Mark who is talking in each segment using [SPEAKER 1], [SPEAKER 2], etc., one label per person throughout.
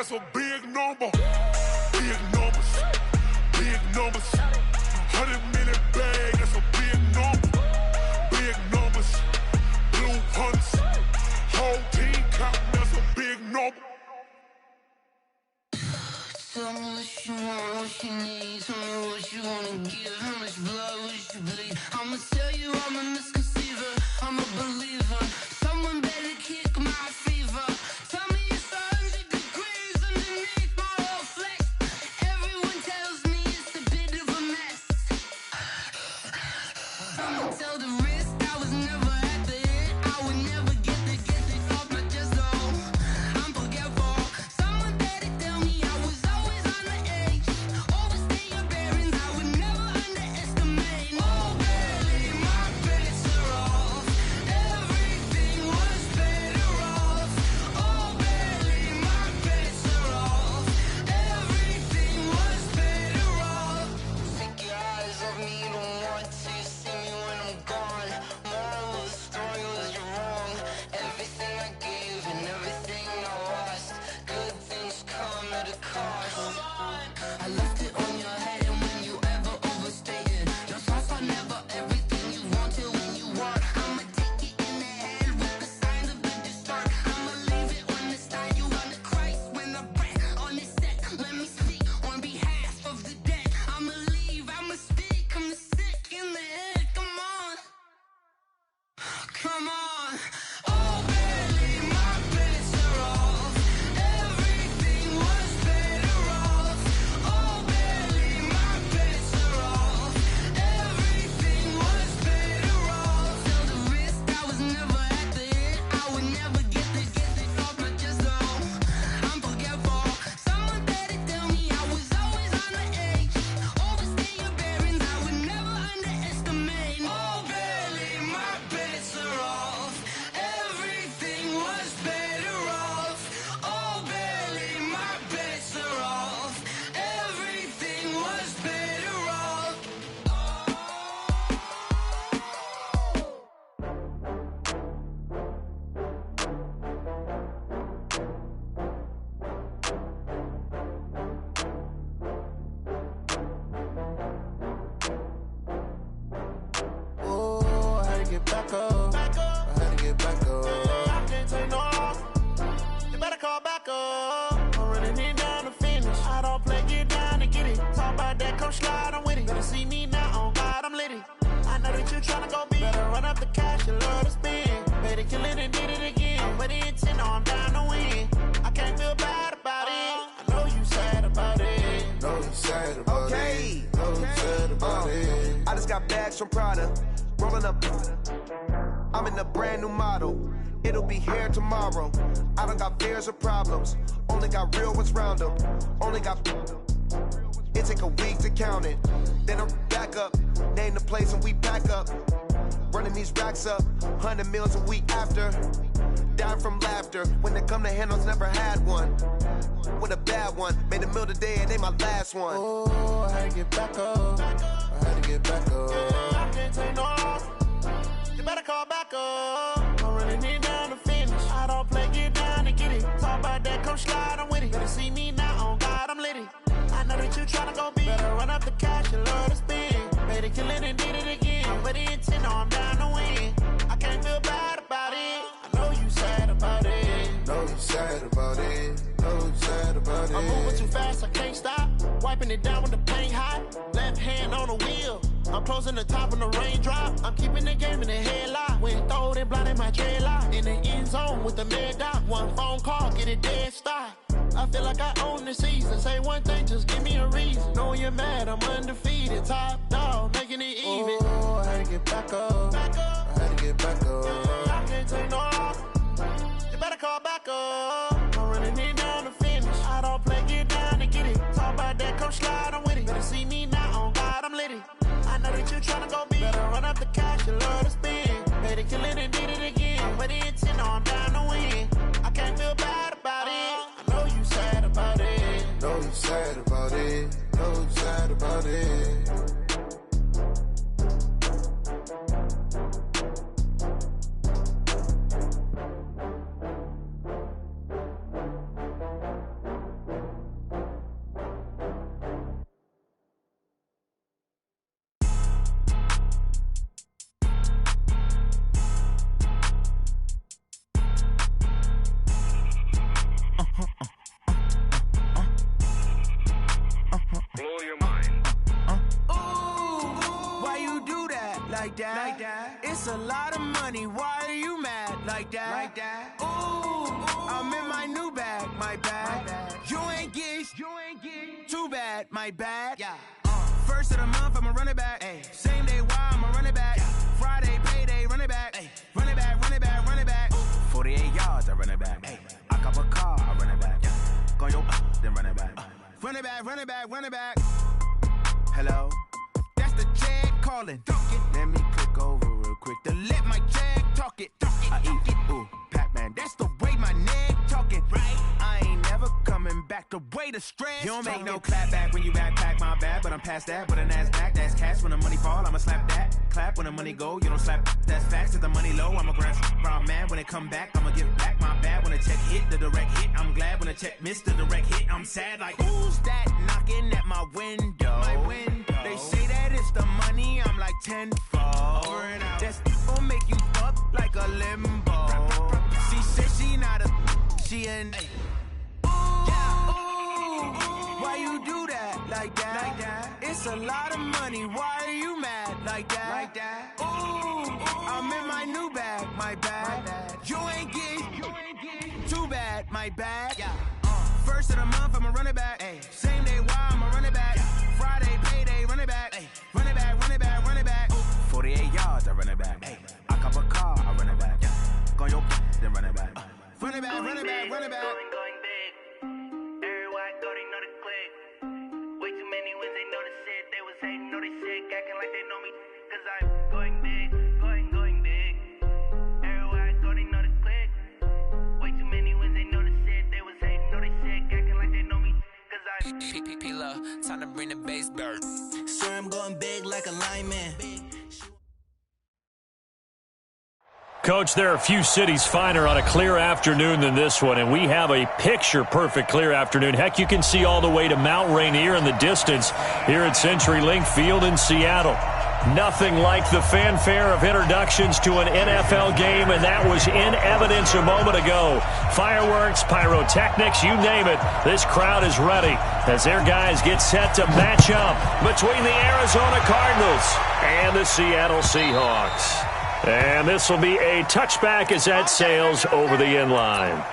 [SPEAKER 1] that's a big number. Big numbers, big numbers. 100-minute bag, that's a big number. Big numbers, blue hunts. Whole team counting, that's a big number.
[SPEAKER 2] Tell me what you want, what you need. Tell me what you wanna give. How much blood would you bleed? I'ma tell you I'm a misconceiver, I'm a believer. Someone better kick my fever. Tell me it's 100 degrees underneath my whole flesh. Everyone tells me it's a bit of a mess. I'ma tell the risk I was never at the end. I would never get it off my chest though. I'm forgetful. Someone better tell me I was always on the edge. Overstay your bearings, I would never underestimate. Oh baby, my bets are off. Everything was better off. Oh baby, my bets are off. Everything was better off. Take your eyes off me, you don't want to see me when I'm gone. Moral of the story was you're wrong. Everything I gave and everything I lost. Good things come at a cost. I left it on your head, and when you ever overstated, your thoughts are never everything you wanted when you want. I'ma take it in the head with the signs of the distort. I'ma leave it on the side. You on the Christ when I breath on this set. Let me speak on behalf of the dead. I'ma leave, I'ma speak. I'm the sick in the head. Come on, come on. Oh baby, my bets are off. Everything was better off. Oh baby, my bets are off. Everything was better off. Tell the risk I was never at the end. I would never get it off my chest though. I'm forgetful. Someone better tell me I was always on the edge. Overstay your bearings, I would never underestimate. Oh baby, my bets are off. Everything was better off. Oh baby, my bets are off. Everything was better off.
[SPEAKER 3] Oh, I had to get back up. I had to get back up. I can't take no loss. You better call back up. I'm running it down to finish. I don't play, get down to get it. Talk about that, come slide, I'm with it. Better see me now, on God, I'm lit it. I know that you tryna go big. Better run up the cash, you love to spend. Better kill it and did it again. With the intent, no, I'm down to win. I can't feel bad about it. I know you sad about it.
[SPEAKER 4] Know you sad about
[SPEAKER 5] Okay.
[SPEAKER 4] it. Know you sad about it.
[SPEAKER 5] I just got bags from Prada, rolling up. I'm in a brand new model. It'll be here tomorrow. I don't got fears or problems. Only got real ones round them. Only got. It take a week to count it. Then I'm back up. Name the place and we pack up. Running these racks up. 100 meals a week after. Dying from laughter. When it come to handles, never had one. With a bad one. Made a meal today and they my last one.
[SPEAKER 3] Oh, I had to get back up. I had to get back up. I can't take no loss. You better call back up. I'm running it down to finish. I don't play, get down to get it. Talk about that, come slide, I'm with it. Better see me now, on God, I'm lit it. I know that you tryna go big. Better run up the cash, you love to spend. Better kill it and did it again. With the intent, no, I'm down to win. I can't feel bad about it. I know you sad about it.
[SPEAKER 4] Know you sad about it. Know you sad about it.
[SPEAKER 3] I'm moving too fast, I can't stop. Wiping it down with the paint hot. Left hand on the wheel. I'm closing the top of the raindrop. I'm keeping the game in the headlock. When throwed and blinded my dreadlock. In the end zone with the mad dot. One phone call, get it dead stop. I feel like I own the season. Say one thing, just give me a reason. Knowing you're mad, I'm undefeated. Top dog, making it even.
[SPEAKER 4] Oh, I had to get back up. I had to get back up.
[SPEAKER 3] I can't take no loss. You better call back up. I'm running it down to finish. I don't play, get down to get it. Talk about that, come slide, I'm with it. Better see me now, on God, I'm lit it. I know that you tryna go big. Better run up the cash, you love to spend. Better kill it and did it again. With the intent, no, I'm down to win. I can't feel bad about it. I know you sad about it.
[SPEAKER 4] Know you sad about it. Know you sad about it.
[SPEAKER 3] like that. It's a lot of money, why are you mad like that? Ooh, I'm in my new bag, my bad. You ain't get too bad, my bad. First of the month, I'ma run it back. Same day, why I'ma run it back. Friday, payday, run it back. Run it back, run it back, run it back. 48 yards, I run it back. I cop a car, I run it back. Go yo, then run it back. Run it back, run it back, run it back. Hello? That's the jag calling. Let me click over real quick to let my jag talk it. I eat it, ooh, Pac-Man. That's the way my neck talking. Right? I ain't never coming back the way the stress. You don't make no clap back when you backpack, my bad. But I'm past that with a NASDAQ. That's cash when the money fall, I'ma slap that. Clap when the money go, you don't slap. That's facts. If the money low, I'ma grab round man. When it come back, I'ma give back my bad. When the check hit, the direct hit. I'm glad when the check missed the direct hit. I'm sad like, who's that knocking at my window? They say that it's the money, I'm like tenfold. That's gon' make you up like a limbo. She said she not a, she an ooh, why you do that like that? It's a lot of money, why are you mad like that? Ooh, I'm in my new bag, my bad. You ain't get too bad, my bad. First of the month, I'ma run it back. Same day, why I'ma run it back. Friday, payday, run it back. Run it back, run it back, run it back. 48 yards, I run it back. I cop a car, I run it back. Go yo, then run it back. Run it back, run it back, run it back.
[SPEAKER 6] Going big. Everywhere I go, they know the click. Way too many wins, they know the shit. They was hating, know they sick, acting like they know me. Cause I'm going big, going big. Everywhere I go, they know the click. Way too many wins, they know the shit. They was hating, know they sick, acting like they know me. Cause I'm
[SPEAKER 2] P-P-P-Love, time to bring the bass bird.
[SPEAKER 3] Sir, I'm going big like a lineman.
[SPEAKER 7] Coach, there are a few cities finer on a clear afternoon than this one, and we have a picture-perfect clear afternoon. Heck, you can see all the way to Mount Rainier in the distance here at CenturyLink Field in Seattle. Nothing like the fanfare of introductions to an NFL game, and that was in evidence a moment ago. Fireworks, pyrotechnics, you name it. This crowd is ready as their guys get set to match up between the Arizona Cardinals and the Seattle Seahawks. And this will be a touchback as that sails over the end line.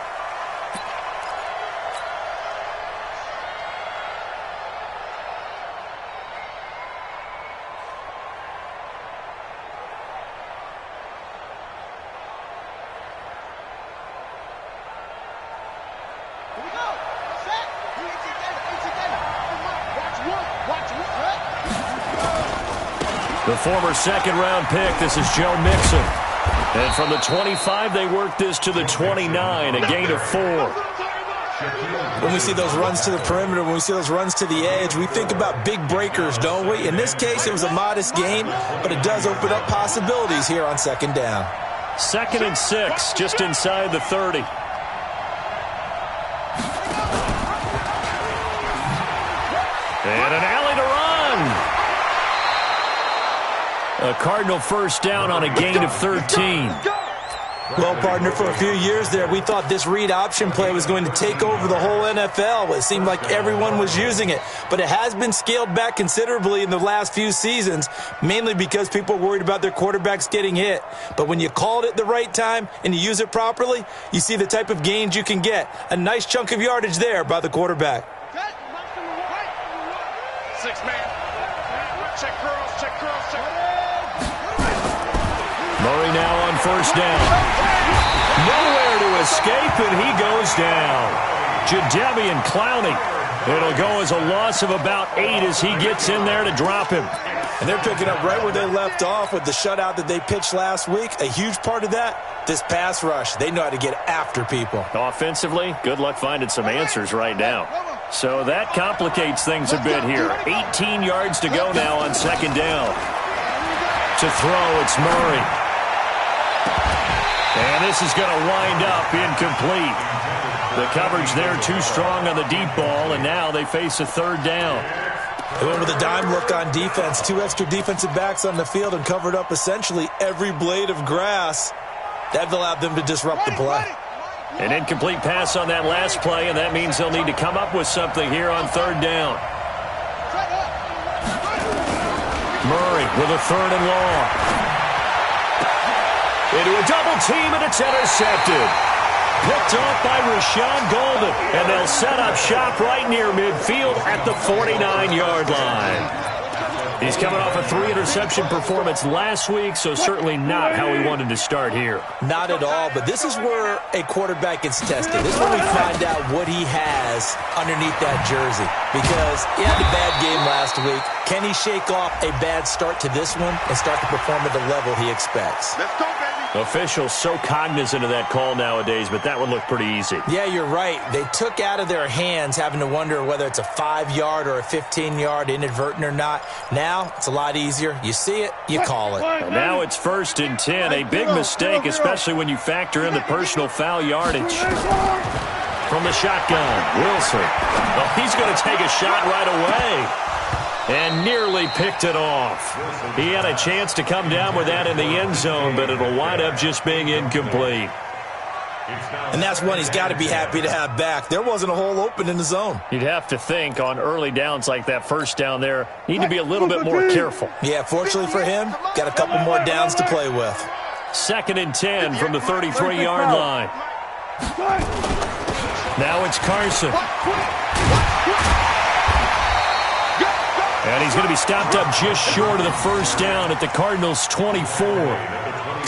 [SPEAKER 7] The former second-round pick, this is Joe Mixon. And from the 25, they work this to the 29, a gain of 4.
[SPEAKER 8] When we see those runs to the perimeter, when we see those runs to the edge, we think about big breakers, don't we? In this case, it was a modest gain, but it does open up possibilities here on second down.
[SPEAKER 7] 2nd and 6, just inside the 30. And an alley to run. A Cardinal first down on a gain of 13.
[SPEAKER 8] Well, partner, for a few years there, we thought this read option play was going to take over the whole NFL. It seemed like everyone was using it, but it has been scaled back considerably in the last few seasons, mainly because people are worried about their quarterbacks getting hit. But when you call it at the right time and you use it properly, you see the type of gains you can get. A nice chunk of yardage there by the quarterback.
[SPEAKER 1] 6-man. Check curls, check curls, check.
[SPEAKER 7] Murray now on first down. Nowhere to escape, and he goes down. Jadeveon Clowney. It'll go as a loss of about 8 as he gets in there to drop him.
[SPEAKER 8] And they're picking up right where they left off with the shutout that they pitched last week. A huge part of that, this pass rush. They know how to get after people.
[SPEAKER 7] Offensively, good luck finding some answers right now. So that complicates things a bit here. 18 yards to go now on second down. To throw, it's Murray. And this is going to wind up incomplete. The coverage there too strong on the deep ball, and now they face a third down.
[SPEAKER 8] They went with a dime look on defense. 2 extra defensive backs on the field and covered up essentially every blade of grass. That allowed them to disrupt the play.
[SPEAKER 7] An incomplete pass on that last play, and that means they'll need to come up with something here on third down. Murray with a 3rd and long. Into a double team, and it's intercepted. Picked off by Rashawn Golden, and they'll set up shop right near midfield at the 49-yard line. He's coming off a 3-interception performance last week, so certainly not how he wanted to start here.
[SPEAKER 8] Not at all, but this is where a quarterback gets tested. This is where we find out what he has underneath that jersey, because he had a bad game last week. Can he shake off a bad start to this one and start to perform at the level he expects?
[SPEAKER 1] Let's go, baby.
[SPEAKER 7] Officials so cognizant of that call nowadays, but that would look pretty easy.
[SPEAKER 8] Yeah, you're right. They took out of their hands having to wonder whether it's a 5-yard or a 15-yard, inadvertent or not. Now, it's a lot easier. You see it, you call it.
[SPEAKER 7] And now it's 1st and 10. A big mistake, especially when you factor in the personal foul yardage. From the shotgun, Wilson. Well, he's going to take a shot right away. And nearly picked it off. He had a chance to come down with that in the end zone, but it'll wind up just being incomplete.
[SPEAKER 8] And that's one he's got to be happy to have back. There wasn't a hole open in the zone.
[SPEAKER 7] You'd have to think on early downs like that, first down there, need to be a little bit more careful.
[SPEAKER 8] Yeah, fortunately for him, got a couple more downs to play with.
[SPEAKER 7] 2nd and 10 from the 33-yard line. Now it's Carson. And he's going to be stopped up just short of the first down at the Cardinals' 24.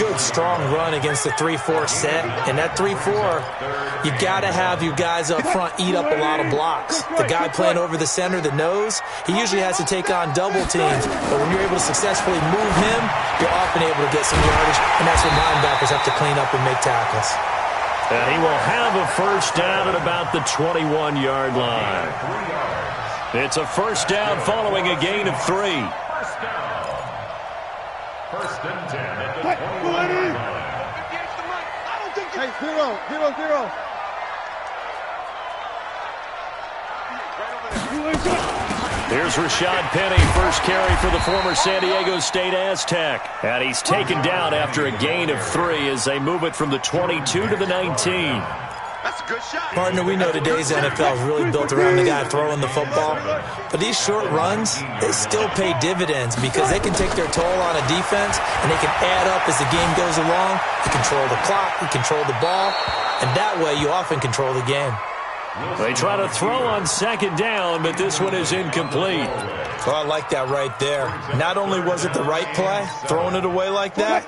[SPEAKER 8] Good, strong run against the 3-4 set. And that 3-4, you've got to have you guys up front eat up a lot of blocks. The guy playing over the center, the nose, he usually has to take on double teams. But when you're able to successfully move him, you're often able to get some yardage. And that's when linebackers have to clean up and make tackles.
[SPEAKER 7] And he will have a first down at about the 21-yard line. It's a first down following a gain of 3.
[SPEAKER 1] First and 10 at the 21.
[SPEAKER 9] Hey, 0-0-0.
[SPEAKER 7] Here's Rashad Penny, first carry for the former San Diego State Aztec. And he's taken down after a gain of 3 as they move it from the 22 to the 19.
[SPEAKER 1] That's a good shot.
[SPEAKER 8] Partner, we know today's NFL is really built around the guy throwing the football. But these short runs, they still pay dividends because they can take their toll on a defense and they can add up as the game goes along. You control the clock, you control the ball, and that way you often control the game.
[SPEAKER 7] They try to throw on 2nd down, but this one is incomplete.
[SPEAKER 8] Well, I like that right there. Not only was it the right play, throwing it away like that,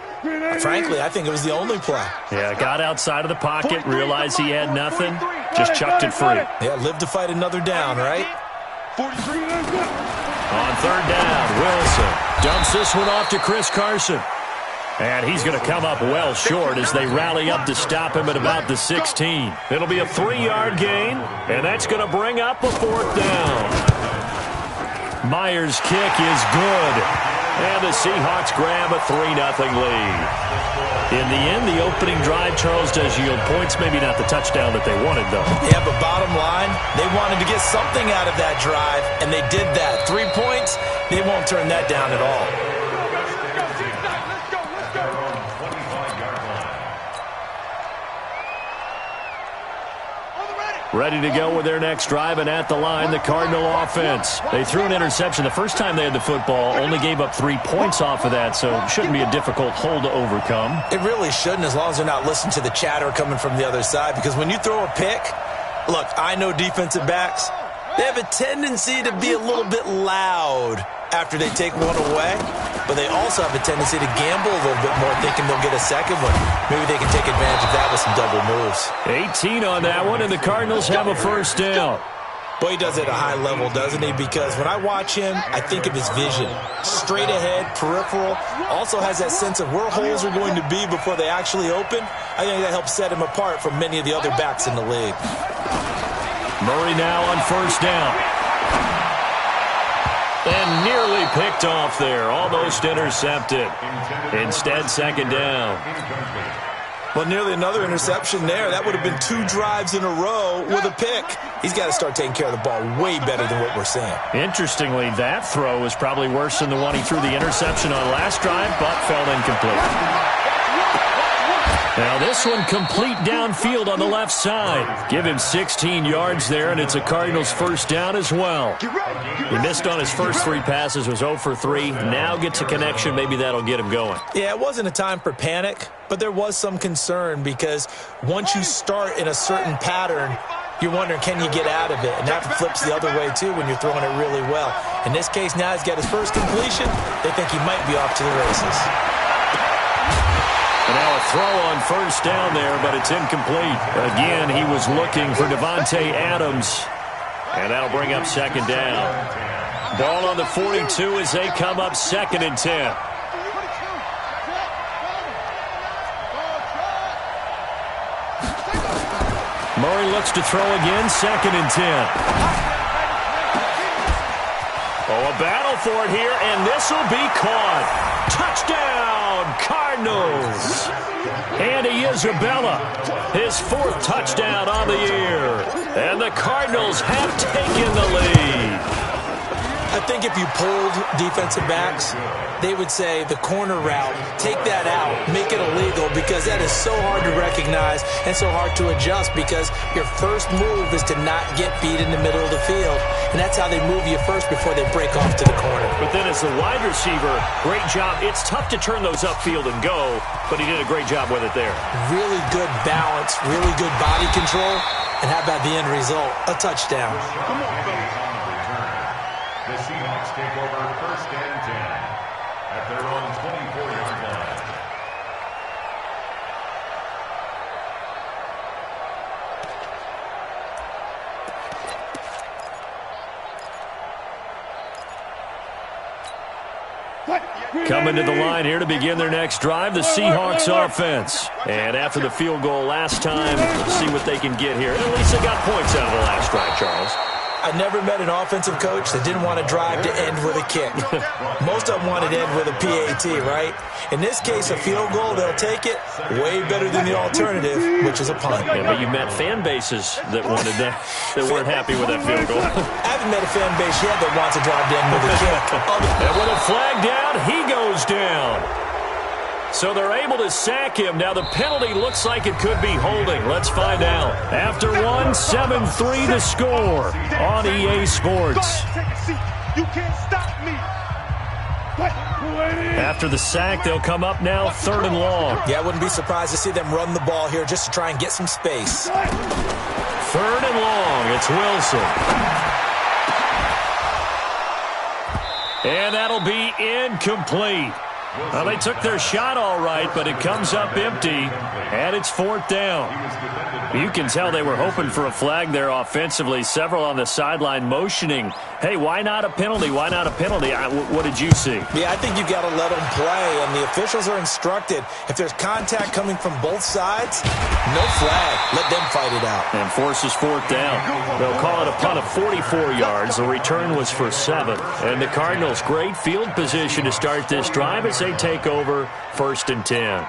[SPEAKER 8] frankly, I think it was the only play.
[SPEAKER 7] Yeah, got outside of the pocket, realized he had nothing, just chucked it free.
[SPEAKER 8] Yeah, live to fight another down, right?
[SPEAKER 7] On 3rd down, Wilson dumps this one off to Chris Carson. And he's going to come up well short as they rally up to stop him at about the 16. It'll be a 3-yard gain, and that's going to bring up a 4th down. Myers' kick is good, and the Seahawks grab a 3-0 lead. In the end, the opening drive, Charles, does yield points. Maybe not the touchdown that they wanted, though.
[SPEAKER 8] Yeah, but bottom line, they wanted to get something out of that drive, and they did that. 3 points, they won't turn that down at all.
[SPEAKER 7] Ready to go with their next drive, and at the line, the Cardinal offense. They threw an interception the first time they had the football, only gave up 3 points off of that, so it shouldn't be a difficult hole to overcome.
[SPEAKER 8] It really shouldn't, as long as they're not listening to the chatter coming from the other side, because when you throw a pick, look, I know defensive backs, they have a tendency to be a little bit loud after they take one away, but they also have a tendency to gamble a little bit more, thinking they'll get a second one. Maybe they can take advantage of that with some double moves.
[SPEAKER 7] 18 on that one, and the Cardinals have a first down.
[SPEAKER 8] Boy, he does it at a high level, doesn't he? Because when I watch him, I think of his vision. Straight ahead, peripheral, also has that sense of where holes are going to be before they actually open. I think that helps set him apart from many of the other backs in the league.
[SPEAKER 7] Murray now on first down. And nearly picked off there. Almost intercepted. Instead, 2nd down.
[SPEAKER 8] Well, nearly another interception there. That would have been 2 drives in a row with a pick. He's got to start taking care of the ball way better than what we're seeing.
[SPEAKER 7] Interestingly, that throw is probably worse than the one he threw the interception on last drive, but fell incomplete. Now this one complete downfield on the left side. Give him 16 yards there, and it's a Cardinals first down as well. He missed on his first 3 passes, was 0 for 3. Now gets a connection. Maybe that'll get him going.
[SPEAKER 8] Yeah, it wasn't a time for panic, but there was some concern because once you start in a certain pattern, you're wondering, can you get out of it? And that flips the other way, too, when you're throwing it really well. In this case, now he's got his first completion. They think he might be off to the races.
[SPEAKER 7] And now a throw on first down there, but it's incomplete. Again, he was looking for Devontae Adams. And that'll bring up second down. Ball on the 42 as they come up 2nd and 10. Murray looks to throw again, 2nd and 10. Oh, a battle for it here, and this will be caught. Touchdown, Cardinals. Andy Isabella, his 4th touchdown on the year. And the Cardinals have taken the lead.
[SPEAKER 8] I think if you pulled defensive backs, they would say the corner route, take that out, make it illegal, because that is so hard to recognize and so hard to adjust, because your first move is to not get beat in the middle of the field. And that's how they move you first before they break off to the corner.
[SPEAKER 7] But then as the wide receiver, great job. It's tough to turn those upfield and go, but he did a great job with it there.
[SPEAKER 8] Really good balance, really good body control, and how about the end result? A touchdown.
[SPEAKER 9] The Seahawks take over 1st and 10 at their own 24-yard line.
[SPEAKER 7] Coming to the line here to begin their next drive, the Seahawks offense. And after the field goal last time, see what they can get here. At least they got points out of the last drive, Charles.
[SPEAKER 8] I never met an offensive coach that didn't want to drive to end with a kick. Most of them wanted to end with a PAT, right? In this case, a field goal, they'll take it. Way better than the alternative, which is a punt.
[SPEAKER 7] Yeah, but you met fan bases that wanted that weren't happy with that field goal.
[SPEAKER 8] I haven't met a fan base yet that wants to drive to end with a kick.
[SPEAKER 7] And with a flag down, he goes down. So they're able to sack him. Now the penalty looks like it could be holding. Let's find out. After 7-3 the score on EA Sports.
[SPEAKER 1] You can't stop me.
[SPEAKER 7] After the sack, they'll come up now 3rd and long.
[SPEAKER 8] Yeah, I wouldn't be surprised to see them run the ball here just to try and get some space.
[SPEAKER 7] 3rd and long. It's Wilson. And that'll be incomplete. Well, they took their shot all right, but it comes up empty, and it's 4th down. You can tell they were hoping for a flag there offensively. Several on the sideline motioning, hey, why not a penalty? Why not a penalty? What did you see?
[SPEAKER 8] Yeah, I think you've got to let them play, and the officials are instructed. If there's contact coming from both sides, no flag. Let them fight it out.
[SPEAKER 7] And forces 4th down. They'll call it a punt of 44 yards. The return was for 7. And the Cardinals, great field position to start this drive as they take over 1st and 10.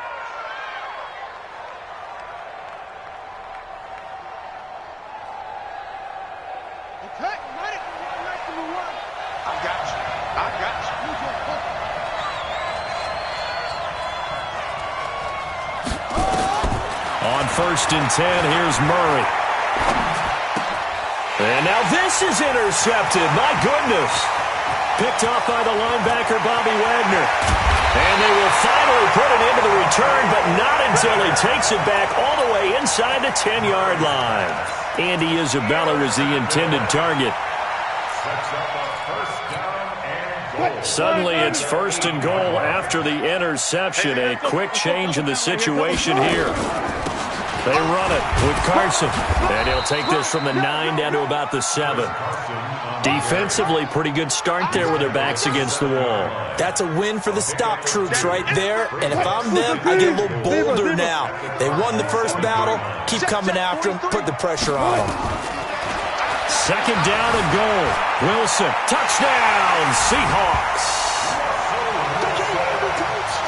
[SPEAKER 7] On 1st and 10, here's Murray. And now this is intercepted. My goodness. Picked off by the linebacker, Bobby Wagner. And they will finally put it into the return, but not until he takes it back all the way inside the 10-yard line. Andy Isabella was the intended target. Suddenly it's 1st and goal after the interception. A quick change in the situation here. They run it with Carson. And he'll take this from the 9 down to about the 7. Defensively, pretty good start there with their backs against the wall.
[SPEAKER 8] That's a win for the stop troops right there. And if I'm them, I get a little bolder now. They won the first battle. Keep coming after them. Put the pressure on them.
[SPEAKER 7] 2nd down and goal. Wilson, touchdown, Seahawks.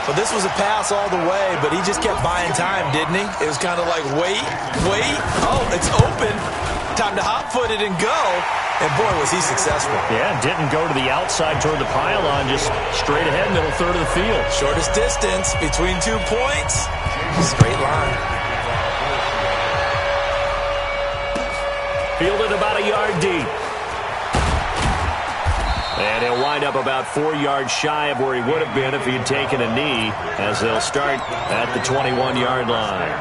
[SPEAKER 8] Well, this was a pass all the way, but he just kept buying time, didn't he? It was kind of like, wait. Oh, it's open. Time to hot-foot it and go. And boy, was he successful.
[SPEAKER 7] Yeah, didn't go to the outside toward the pylon, just straight ahead, middle third of the field.
[SPEAKER 8] Shortest distance between 2 points. Straight line.
[SPEAKER 7] Fielded about a yard deep. And he'll wind up about 4 yards shy of where he would have been if he had taken a knee, as they'll start at the 21-yard line.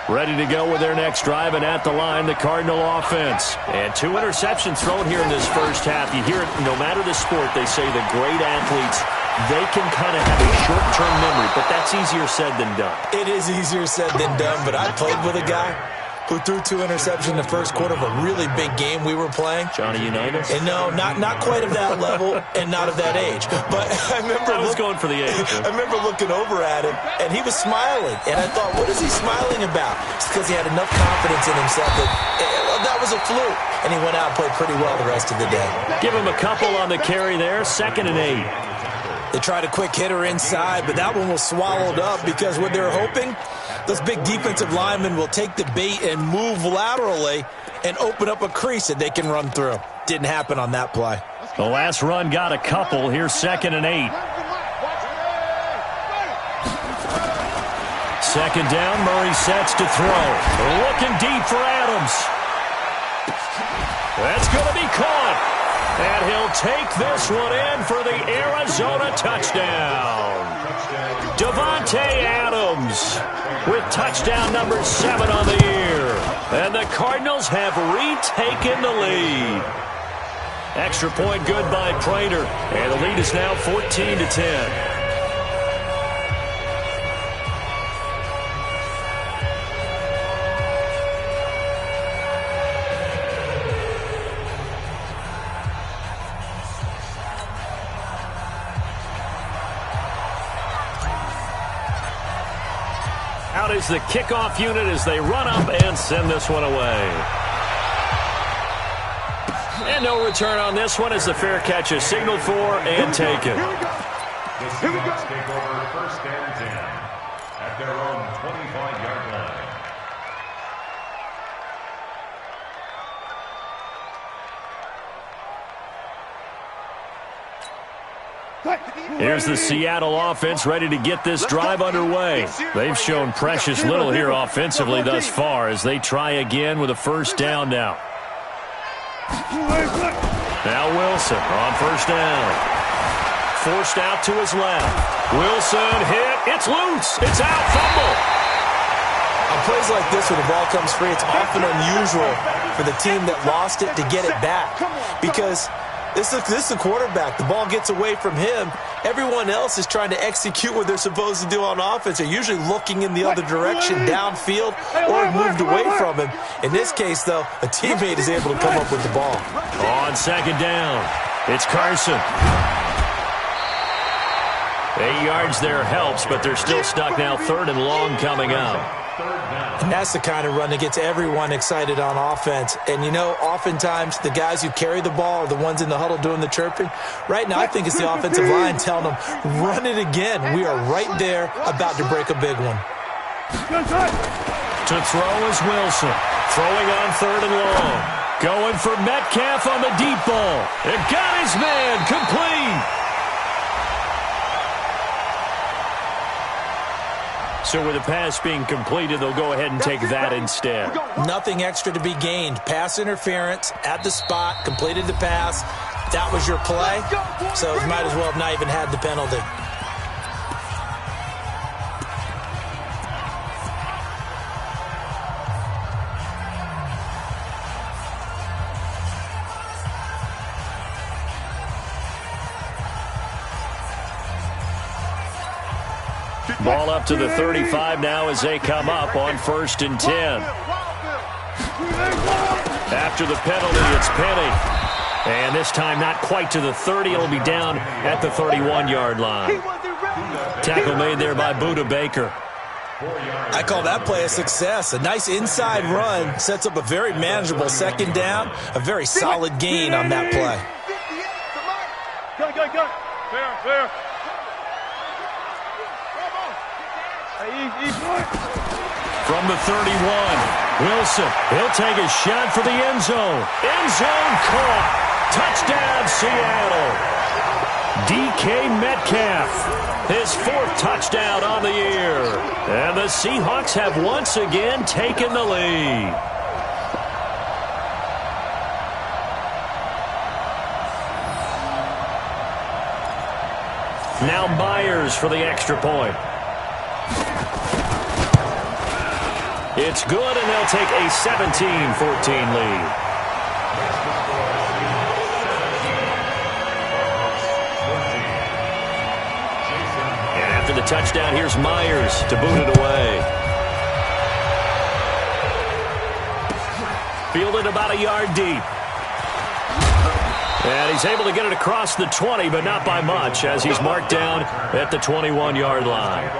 [SPEAKER 7] Ready to go with their next drive, and at the line, the Cardinal offense. And 2 interceptions thrown here in this first half. You hear it, no matter the sport, they say the great athletes, they can kind of have a short-term memory, but that's easier said than done.
[SPEAKER 8] It is easier said than done, but I played with a guy who threw 2 interceptions in the first quarter of a really big game we were playing.
[SPEAKER 7] Johnny Unitas?
[SPEAKER 8] And no, not quite of that level and not of that age. But I remember
[SPEAKER 7] I was going for the age.
[SPEAKER 8] I remember looking over at him, and he was smiling. And I thought, what is he smiling about? It's because he had enough confidence in himself that was a fluke. And he went out and played pretty well the rest of the day.
[SPEAKER 7] Give him a couple on the carry there. 2nd and 8.
[SPEAKER 8] They tried a quick hitter inside, but that one was swallowed up because what they're hoping, those big defensive linemen will take the bait and move laterally and open up a crease that they can run through. Didn't happen on that play.
[SPEAKER 7] The last run got a couple. Here's 2nd and 8. 2nd down, Murray sets to throw. Looking deep for Adams. That's going to be caught. And he'll take this one in for the Arizona touchdown. Davante Adams with touchdown number 7 on the year. And the Cardinals have retaken the lead. Extra point good by Prater. And the lead is now 14-10. Out is the kickoff unit as they run up and send this one away. And no return on this one as the fair catch is signaled for and taken.
[SPEAKER 9] The Seahawks take over 1st and 10 at their own 25-yard line.
[SPEAKER 7] Here's the Seattle offense ready to get this drive underway. They've shown precious little here offensively thus far as they try again with a 1st down now. Now Wilson on 1st down. Forced out to his left. Wilson hit. It's loose. It's out. Fumble.
[SPEAKER 8] On plays like this where the ball comes free, it's often unusual for the team that lost it to get it back because this is the quarterback. The ball gets away from him. Everyone else is trying to execute what they're supposed to do on offense. They're usually looking in the other direction, downfield, or moved away from him. In this case, though, a teammate is able to come up with the ball.
[SPEAKER 7] On 2nd down, it's Carson. 8 yards there helps, but they're still stuck now. 3rd and long coming up.
[SPEAKER 8] And that's the kind of run that gets everyone excited on offense. And, you know, oftentimes the guys who carry the ball are the ones in the huddle doing the chirping. Right now, I think it's the offensive line telling them, run it again. We are right there about to break a big one.
[SPEAKER 7] To throw is Wilson. Throwing on 3rd and long. Going for Metcalf on the deep ball. It got his man complete. So with the pass being completed, they'll go ahead and take that instead.
[SPEAKER 8] Nothing extra to be gained. Pass interference at the spot, completed the pass. That was your play, so you might as well have not even had the penalty.
[SPEAKER 7] Ball up to the 35 now as they come up on 1st and 10. After the penalty, it's Penny. And this time not quite to the 30. It'll be down at the 31-yard line. Tackle made there by Budda Baker.
[SPEAKER 8] I call that play a success. A nice inside run sets up a very manageable 2nd down. A very solid gain on that play.
[SPEAKER 10] Go. Fair.
[SPEAKER 7] From the 31, Wilson, he'll take a shot for the end zone. End zone caught. Touchdown, Seattle. DK Metcalf, his 4th touchdown on the year. And the Seahawks have once again taken the lead. Now Myers for the extra point. It's good, and they'll take a 17-14 lead. And after the touchdown, here's Myers to boot it away. Fielded about a yard deep. And he's able to get it across the 20, but not by much, as he's marked down at the 21-yard line.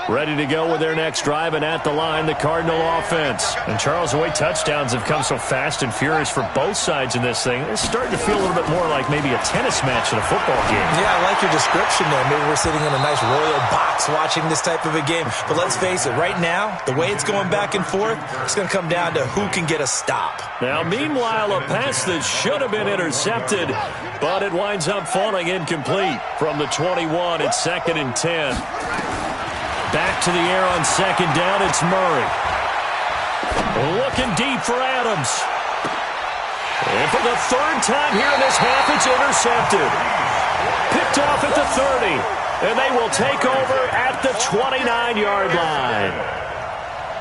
[SPEAKER 7] Ready to go with their next drive, and at the line, the Cardinal offense. And Charles, the way touchdowns have come so fast and furious for both sides in this thing, it's starting to feel a little bit more like maybe a tennis match in a football game. Yeah, I like your description there. Maybe we're sitting in a nice royal box watching this type of a game. But let's face it, right now, the way it's going back and forth, it's going to come down to who can get a stop. Now, meanwhile, a pass that should have been intercepted, but it winds up falling incomplete. From the 21, it's 2nd and 10. Back to the air on 2nd down, it's Murray. Looking deep for Adams. And for the 3rd time here in this half, it's intercepted. Picked off at the 30. And they will take over at the 29-yard line.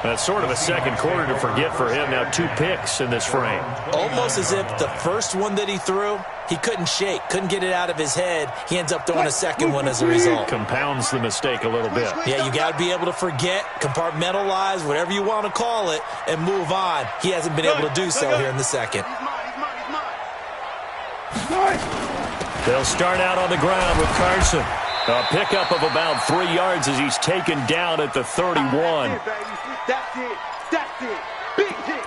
[SPEAKER 7] That's sort of a second quarter to forget for him. Now 2 picks in this frame. Almost as if the first one that he threw, he couldn't shake, couldn't get it out of his head. He ends up throwing a second one as a result. Compounds the mistake a little bit. Yeah, you got to be able to forget, compartmentalize, whatever you want to call it, and move on. He hasn't been able to do so here in the second. They'll start out on the ground with Carson. A pickup of about 3 yards as he's taken down at the 31.
[SPEAKER 10] That's it. That's it. Big hit.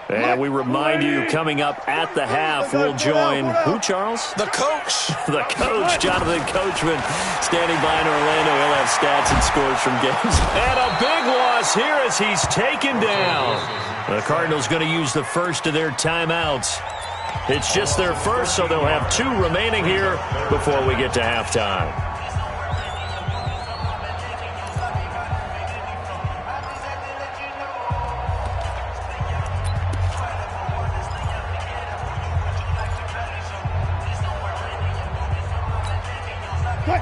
[SPEAKER 7] And we remind you, coming up at the half, we'll join who, Charles? The coach. The coach, Jonathan Coachman, standing by in Orlando. He'll have stats and scores from games. And a big loss here as he's taken down. The Cardinals going to use the first of their timeouts. It's just their first, so they'll have 2 remaining here before we get to halftime.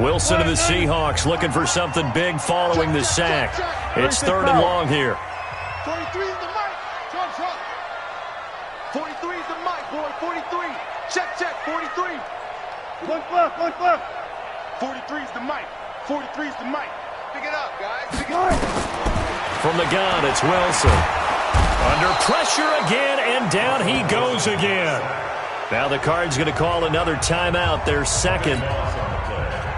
[SPEAKER 7] Wilson of the Seahawks looking for something big following the sack. It's 3rd and long here.
[SPEAKER 10] 43 is the mic. 43 is the mic, boy. 43. Check, 43. One left. 43 is the mic. 43 is the mic. Pick it up, guys. Pick it up.
[SPEAKER 7] From the gun, it's Wilson. Under pressure again, and down he goes again. Now the Cards going to call another timeout, their second,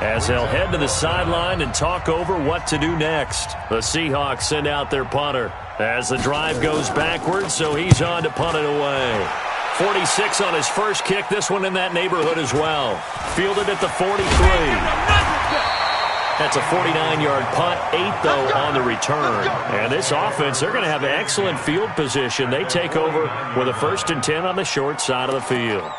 [SPEAKER 7] as they'll head to the sideline and talk over what to do next. The Seahawks send out their punter as the drive goes backwards, so he's on to punt it away. 46 on his first kick, this one in that neighborhood as well. Fielded at the 43. That's a 49-yard punt, 8 though on the return. And this offense, they're going to have excellent field position. They take over with a 1st and 10 on the short side of the field.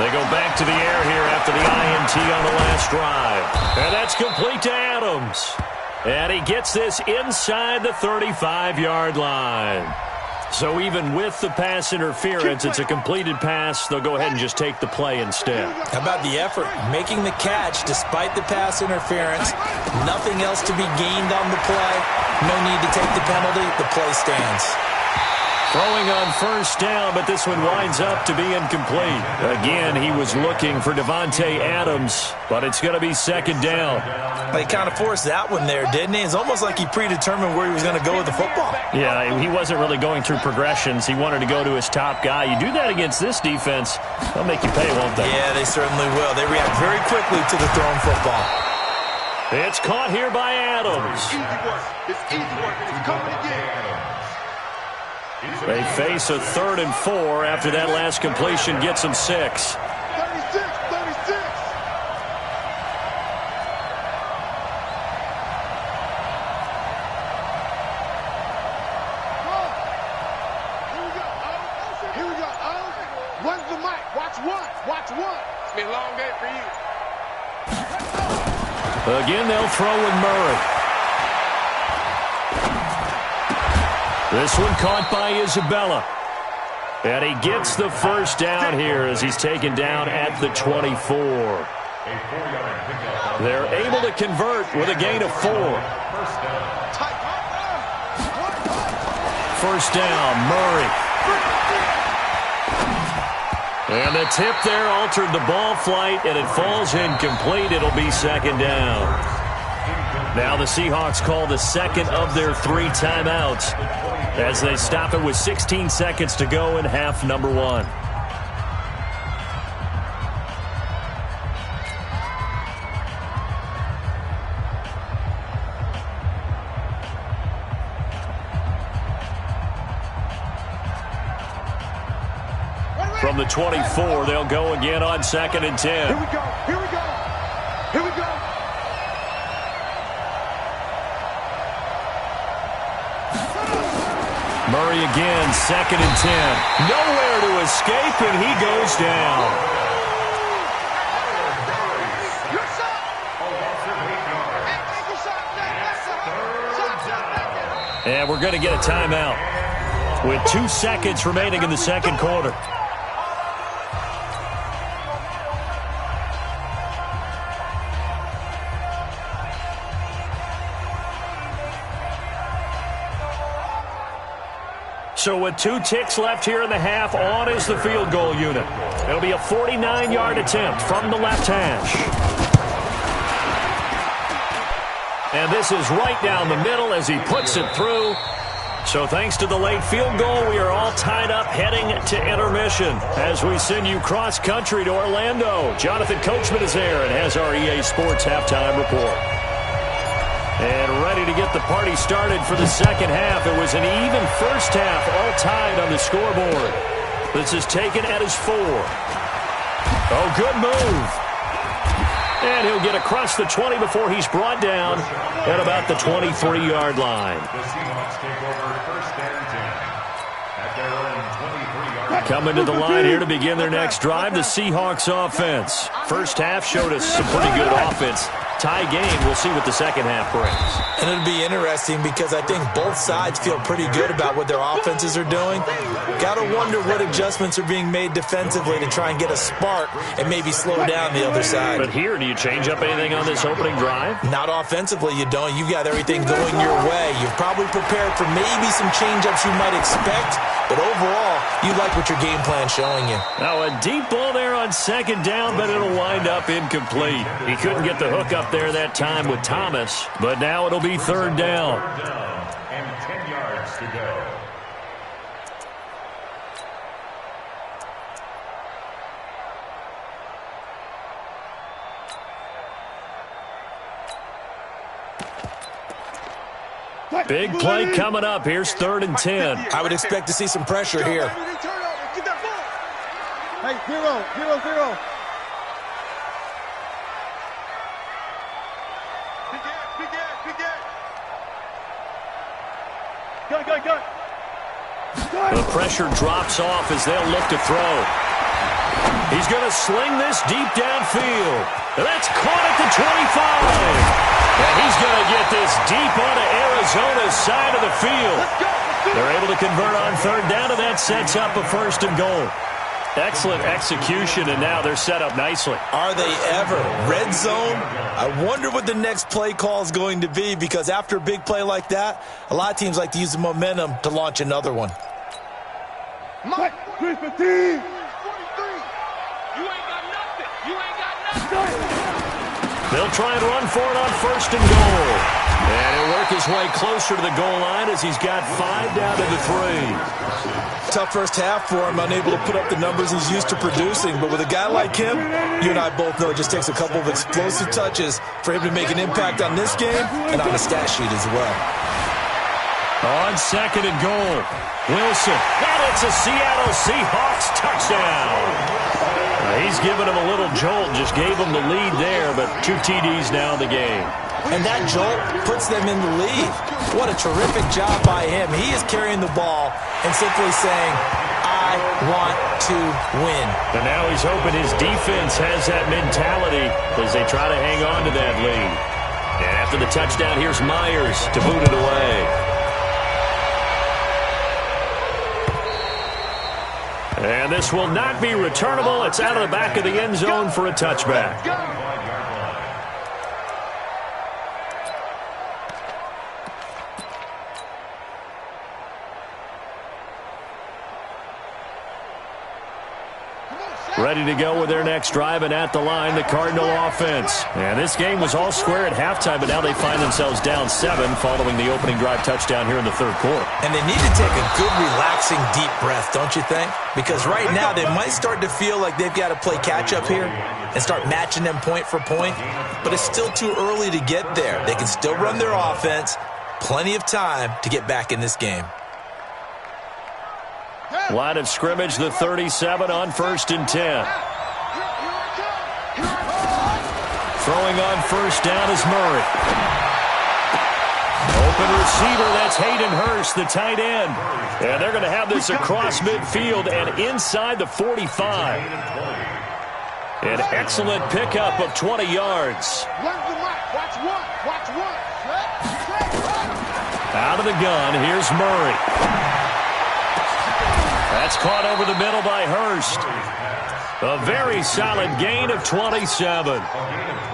[SPEAKER 7] They go back to the air here after the INT on the last drive. And that's complete to Adams. And he gets this inside the 35-yard line. So even with the pass interference, it's a completed pass. They'll go ahead and just take the play instead.
[SPEAKER 8] How about the effort? Making the catch despite the pass interference. Nothing else to be gained on the play. No need to take the penalty. The play stands.
[SPEAKER 7] Throwing on first down, but this one winds up to be incomplete. Again, he was looking for Davante Adams, but it's going to be second down.
[SPEAKER 8] He kind of forced that one there, didn't he? It's almost like he predetermined where he was going to go with the football.
[SPEAKER 7] Yeah, he wasn't really going through progressions. He wanted to go to his top guy. You do that against this defense, they'll make you pay, won't they?
[SPEAKER 8] Yeah, they certainly will. They react very quickly to the thrown football.
[SPEAKER 7] It's caught here by Adams.
[SPEAKER 10] It's easy work. It's easy work. It's coming again.
[SPEAKER 7] They face a 3rd and 4 after that last completion gets them 6.
[SPEAKER 10] 36. Here we go. Runs the mic. Watch one. It's been a long day for you.
[SPEAKER 7] Again, they'll throw with Murray. This one caught by Isabella. And he gets the first down here as he's taken down at the 24. They're able to convert with a gain of 4. First down, Murray. And the tip there altered the ball flight, and it falls incomplete. It'll be second down. Now the Seahawks call the second of their 3 timeouts as they stop it with 16 seconds to go in half number 1. From the 24, they'll go again on 2nd and 10.
[SPEAKER 10] Here we go.
[SPEAKER 7] Murray again, 2nd and 10. Nowhere to escape, and he goes down. And we're going to get a timeout with 2 seconds remaining in the second quarter. So with 2 ticks left here in the half, on is the field goal unit. It'll be a 49-yard attempt from the left hash. And this is right down the middle as he puts it through. So thanks to the late field goal, we are all tied up heading to intermission as we send you cross-country to Orlando. Jonathan Coachman is there and has our EA Sports halftime report. And ready to get the party started for the second half. It was an even first half, all tied on the scoreboard. This is taken at his 4. Oh, good move. And he'll get across the 20 before he's brought down at about the 23-yard line.
[SPEAKER 9] The Seahawks take over 1st and 10 at their own 23-yard line.
[SPEAKER 7] Coming to the line here to begin their next drive, the Seahawks offense. First half showed us some pretty good offense. Tie game. We'll see what the second half brings.
[SPEAKER 8] And it'll be interesting because I think both sides feel pretty good about what their offenses are doing. Got to wonder what adjustments are being made defensively to try and get a spark and maybe slow down the other side.
[SPEAKER 7] But here, do you change up anything on this opening drive?
[SPEAKER 8] Not offensively, you don't. You've got everything going your way. You've probably prepared for maybe some change-ups you might expect, but overall, you like what your game plan's showing you.
[SPEAKER 7] Now, a deep ball there on second down, but it'll wind up incomplete. He couldn't get the hook up there that time with Thomas, but now it'll be 3rd down.
[SPEAKER 9] And 10 yards to go.
[SPEAKER 7] Big play coming up. Here's 3rd and 10.
[SPEAKER 8] I would expect to see some pressure here.
[SPEAKER 10] Hey, 0-0. Go.
[SPEAKER 7] The pressure drops off as they'll look to throw. He's going to sling this deep downfield. That's caught at the 25. And he's going to get this deep onto Arizona's side of the field. They're able to convert on third down, and that sets up a first and goal. Excellent execution, and now they're set up nicely.
[SPEAKER 8] Are they ever? Red zone? I wonder what the next play call is going to be, because after a big play like that, a lot of teams like to use the momentum to launch another one.
[SPEAKER 10] Mike, 315. 43. You ain't got nothing. You ain't got nothing.
[SPEAKER 7] They'll try and run for it on first and goal. And he'll work his way closer to the goal line as he's got 5 down to the 3.
[SPEAKER 8] Tough first half for him, unable to put up the numbers he's used to producing. But with a guy like him, you and I both know it just takes a couple of explosive touches for him to make an impact on this game and on the stat sheet as well.
[SPEAKER 7] On second and goal, Wilson. And it's a Seattle Seahawks touchdown. He's given him a little jolt, just gave him the lead there, but 2 TDs now in the game.
[SPEAKER 8] And that jolt puts them in the lead. What a terrific job by him. He is carrying the ball and simply saying, I want to win.
[SPEAKER 7] And now he's hoping his defense has that mentality as they try to hang on to that lead. And after the touchdown, here's Myers to boot it away. And this will not be returnable. It's out of the back of the end zone for a touchback. Ready to go with their next drive, and at the line, the Cardinal offense. And this game was all square at halftime, but now they find themselves down 7 following the opening drive touchdown here in the third quarter.
[SPEAKER 8] And they need to take a good, relaxing, deep breath, don't you think? Because right now they might start to feel like they've got to play catch-up here and start matching them point for point, but it's still too early to get there. They can still run their offense. Plenty of time to get back in this game.
[SPEAKER 7] Line of scrimmage, the 37 on first and 10. Throwing on first down is Murray. Open receiver, that's Hayden Hurst, the tight end. And they're going to have this across midfield and inside the 45. An excellent pickup of 20 yards. Out of the gun, here's Murray. That's caught over the middle by Hurst. A very solid gain of 27.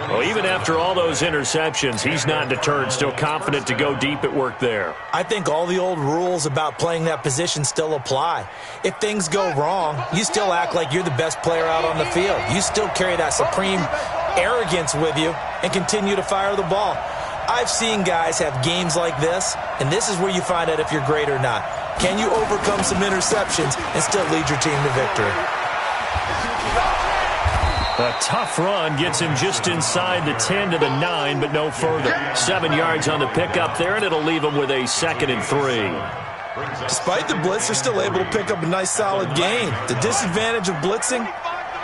[SPEAKER 7] Well, even after all those interceptions, he's not deterred, still confident to go deep at work there.
[SPEAKER 8] I think all the old rules about playing that position still apply. If things go wrong, you still act like you're the best player out on the field. You still carry that supreme arrogance with you and continue to fire the ball. I've seen guys have games like this, and this is where you find out if you're great or not. Can you overcome some interceptions and still lead your team to victory?
[SPEAKER 7] A tough run gets him just inside the 10 to the 9, but no further. 7 yards on the pickup there, and it'll leave him with a 2nd and 3.
[SPEAKER 8] Despite the blitz, they're still able to pick up a nice solid gain. The disadvantage of blitzing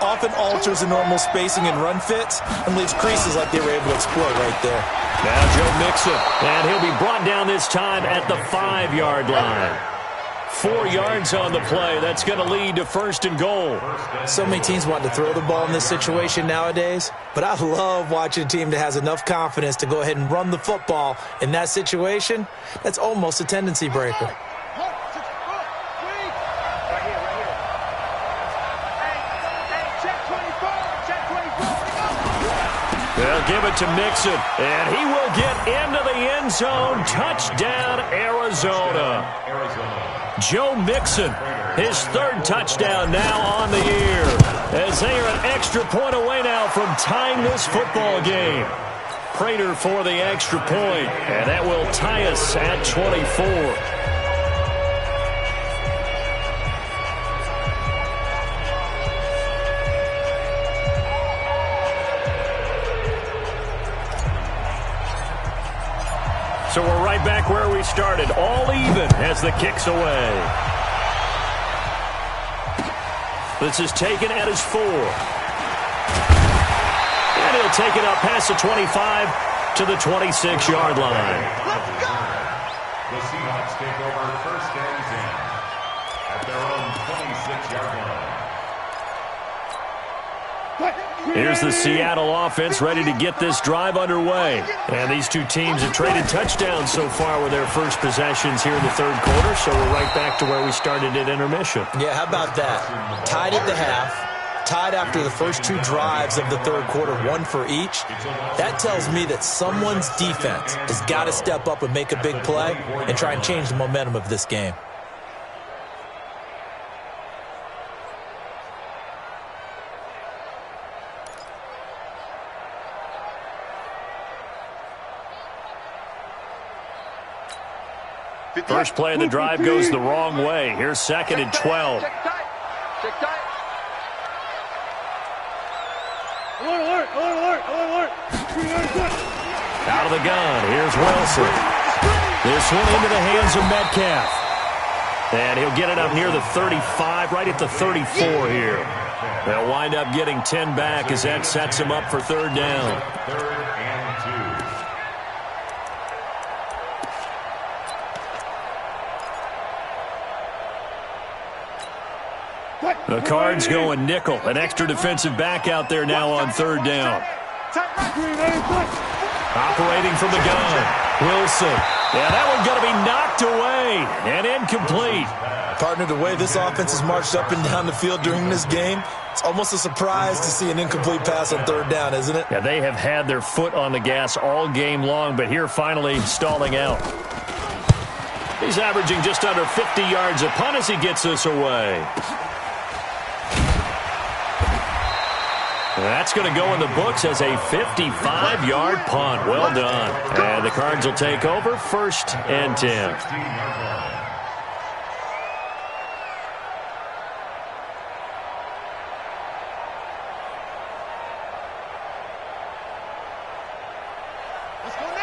[SPEAKER 8] often alters the normal spacing and run fits and leaves creases like they were able to exploit right there.
[SPEAKER 7] Now Joe Mixon, and he'll be brought down this time at the 5-yard line. 4 yards on the play. That's going to lead to first and goal.
[SPEAKER 8] So many teams want to throw the ball in this situation nowadays, but I love watching a team that has enough confidence to go ahead and run the football in that situation. That's almost a tendency breaker.
[SPEAKER 7] They'll give it to Mixon, and he will get into the end zone. Touchdown, Arizona. Joe Mixon, his 3rd touchdown now on the year, as they are an extra point away now from tying this football game. Prater for the extra point, and that will tie us at 24. So we're right back where we started, all even as the kick's away. This is taken at his 4. And he'll take it up past the 25 to the 26-yard line.
[SPEAKER 9] The Seahawks take over first and 10 at their own 26-yard line.
[SPEAKER 7] Here's the Seattle offense ready to get this drive underway. And these two teams have traded touchdowns so far with their first possessions here in the third quarter, so we're right back to where we started at intermission.
[SPEAKER 8] Yeah, how about that? Tied at the half, tied after the first two drives of the third quarter, one for each. That tells me that someone's defense has got to step up and make a big play and try and change the momentum of this game.
[SPEAKER 7] First play of the drive goes the wrong way. Here's 2nd and 12.
[SPEAKER 10] Check tight. Check tight. Alert.
[SPEAKER 7] Out of the gun. Here's Wilson. This one into the hands of Metcalf. And he'll get it up near the 35, right at the 34 here. They'll wind up getting 10 back as that sets him up for third down.
[SPEAKER 9] 3rd and 2.
[SPEAKER 7] The Cards going nickel. An extra defensive back out there now on third down. Operating from the gun. Wilson. Yeah, that one's going to be knocked away and incomplete.
[SPEAKER 8] Partner, the way this offense has marched up and down the field during this game, it's almost a surprise to see an incomplete pass on third down, isn't it?
[SPEAKER 7] Yeah, they have had their foot on the gas all game long, but here finally stalling out. He's averaging just under 50 yards a punt as he gets this away. That's going to go in the books as a 55-yard punt. Well done. And the Cards will take over 1st and 10.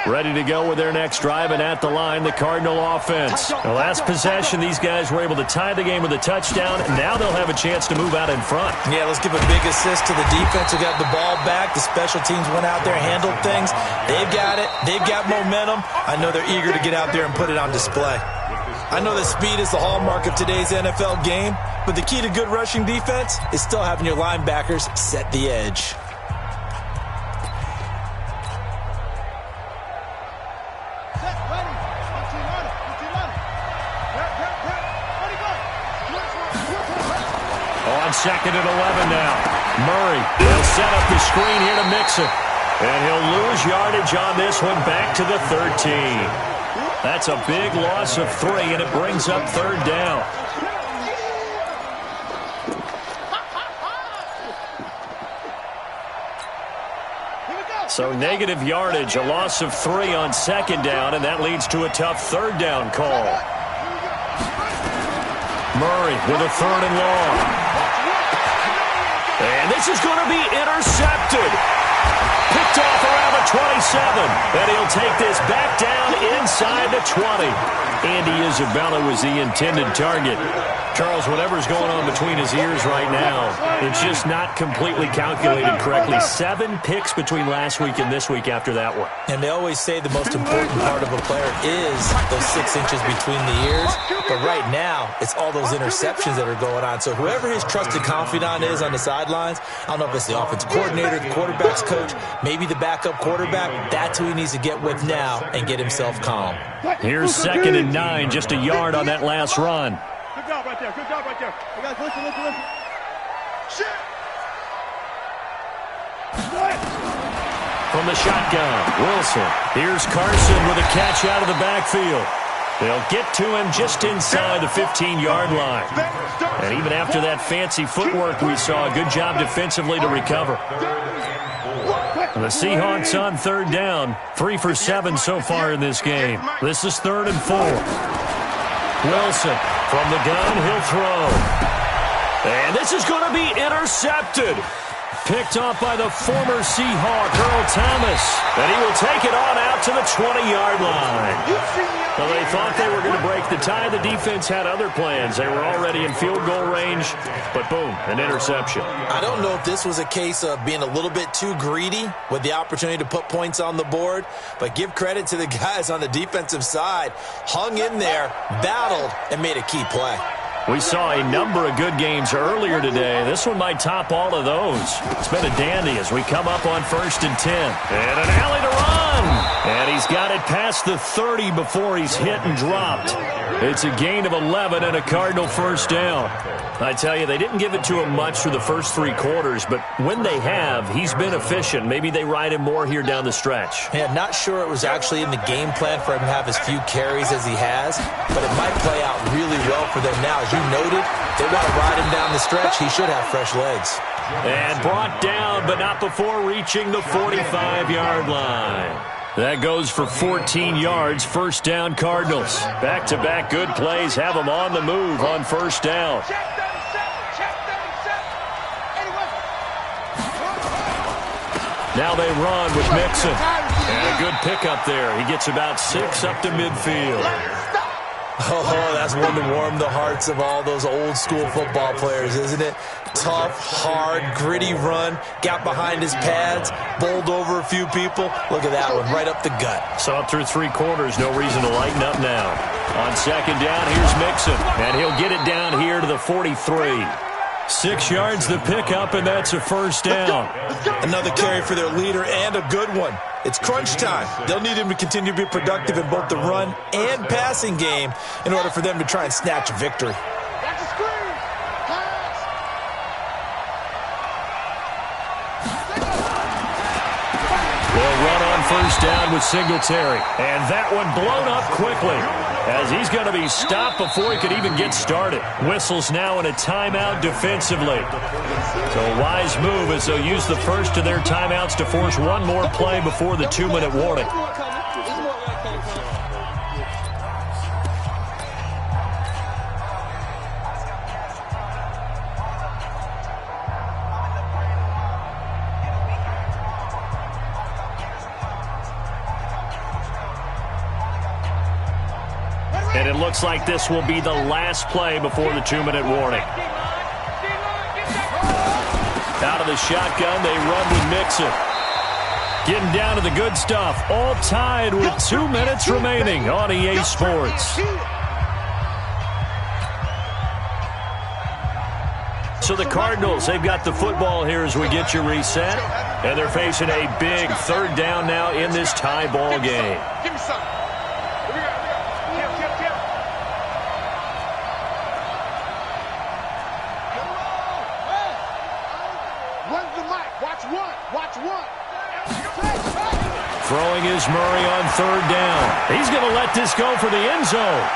[SPEAKER 7] Ready to go with their next drive, and at the line, the Cardinal offense. The last possession, these guys were able to tie the game with a touchdown, and now they'll have a chance to move out in front.
[SPEAKER 8] Yeah, let's give a big assist to the defense who got the ball back. The special teams went out there, handled things. They've got it. They've got momentum. I know they're eager to get out there and put it on display. I know that speed is the hallmark of today's NFL game, but the key to good rushing defense is still having your linebackers set the edge.
[SPEAKER 7] On 2nd and 11 now. Murray will set up the screen here to Mixon. And he'll lose yardage on this one back to the 13. That's a big loss of 3, and it brings up third down. So negative yardage, a loss of 3 on 2nd down, and that leads to a tough third down call. Murray with a 3rd and long. And this is going to be intercepted. Picked off around the 27. And he'll take this back down inside the 20. Andy Isabella was the intended target. Charles, whatever's going on between his ears right now, it's just not completely calculated correctly. 7 picks between last week and this week after that one.
[SPEAKER 8] And they always say the most important part of a player is those 6 inches between the ears. But right now, it's all those interceptions that are going on. So whoever his trusted confidant is on the sidelines, I don't know if it's the offensive coordinator, the quarterback's coach, maybe the backup quarterback, that's who he needs to get with now and get himself calm.
[SPEAKER 7] Here's 2nd and 9, just a yard on that last run.
[SPEAKER 10] Good job right there. Good job right there. Hey guys, listen. Shit.
[SPEAKER 7] From the shotgun, Wilson. Here's Carson with a catch out of the backfield. They'll get to him just inside the 15-yard line. And even after that fancy footwork we saw, a good job defensively to recover. The Seahawks on third down, 3 for 7 so far in this game. This is 3rd and 4. Wilson from the gun, he'll throw. And this is going to be intercepted. Picked off by the former Seahawk, Earl Thomas. And he will take it on out to the 20-yard line. Well, they thought they were going to break the tie. The defense had other plans. They were already in field goal range, but boom, an interception.
[SPEAKER 8] I don't know if this was a case of being a little bit too greedy with the opportunity to put points on the board, but give credit to the guys on the defensive side. Hung in there, battled, and made a key play.
[SPEAKER 7] We saw a number of good games earlier today. This one might top all of those. It's been a dandy as we come up on 1st and 10. And an alley to run. And he's got it past the 30 before he's hit and dropped. It's a gain of 11 and a Cardinal first down. I tell you, they didn't give it to him much for the first 3 quarters, but when they have, he's been efficient. Maybe they ride him more here down the stretch.
[SPEAKER 8] Yeah, not sure it was actually in the game plan for him to have as few carries as he has, but it might play out really well for them now. As you noted, they want to ride him down the stretch. He should have fresh legs.
[SPEAKER 7] And brought down, but not before reaching the 45-yard line. That goes for 14 yards, first down Cardinals. Back-to-back good plays have them on the move on first down. Now they run with Mixon. And a good pickup there. He gets about 6 up to midfield.
[SPEAKER 8] Oh, that's one to warm the hearts of all those old-school football players, isn't it? Tough, hard, gritty run, got behind his pads, bowled over a few people. Look at that one, right up the gut.
[SPEAKER 7] So up through 3 quarters, no reason to lighten up now. On second down, here's Mixon, and he'll get it down here to the 43. 6 yards the pickup, and that's a first down.
[SPEAKER 8] Another carry for their leader, and a good one. It's crunch time. They'll need him to continue to be productive in both the run and passing game in order for them to try and snatch a victory.
[SPEAKER 7] They'll run on first down with Singletary. And that one blown up quickly as he's going to be stopped before he could even get started. Whistles now in a timeout defensively. So a wise move as they'll use the first of their timeouts to force one more play before the 2-minute warning. And it looks like this will be the last play before the 2-minute warning. Out of the shotgun, they run with Mixon. Getting down to the good stuff. All tied with 2 minutes remaining on EA Sports. So the Cardinals, they've got the football here as we get you reset. And they're facing a big 3rd down now in this tie ball game.
[SPEAKER 10] Give me something.
[SPEAKER 7] Throwing is Murray on 3rd down. He's going to let this go for the end zone.